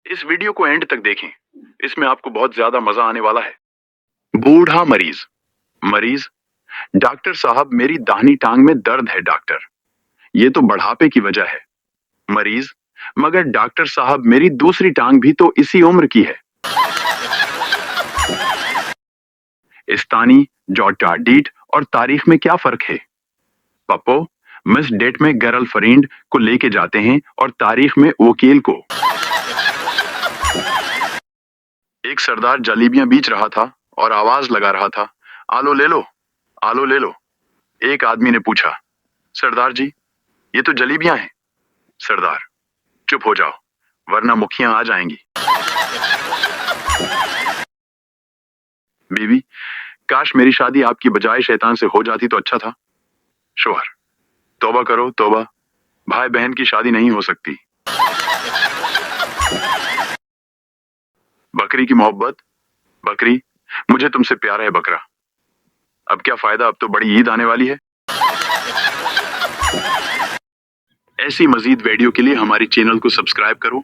इस वीडियो को एंड तक देखें, इसमें आपको बहुत ज्यादा मजा आने वाला है। बूढ़ा मरीज। मरीज: डॉक्टर साहब, मेरी दाहिनी टांग में दर्द है डॉक्टर, ये तो बढ़ापे की वजह है। मरीज: मगर डॉक्टर साहब, मेरी दूसरी टांग भी तो इसी उम्र की है। इस्तानी, जॉटा डीट और तारीख में क्या फर्क है? पप्पो, मिस डेट में गर्लफ्रेंड को लेके जाते हैं और तारीख में वकील को। एक सरदार जलेबियां बेच रहा था और आवाज लगा रहा था, आलो ले लो, आलो ले लो। एक आदमी ने पूछा, सरदार जी, ये तो जलेबियां हैं। सरदार: चुप हो जाओ, वरना मुखियां आ जाएंगी। बीवी: काश मेरी शादी आपकी बजाय शैतान से हो जाती तो अच्छा था। शोहर: तौबा करो तौबा, भाई बहन की शादी नहीं हो सकती। बकरी की मोहब्बत। बकरी: मुझे तुमसे प्यार है बकरा। अब क्या फायदा, अब तो बड़ी ईद आने वाली है। ऐसी मजीद वीडियो के लिए हमारे चैनल को सब्सक्राइब करो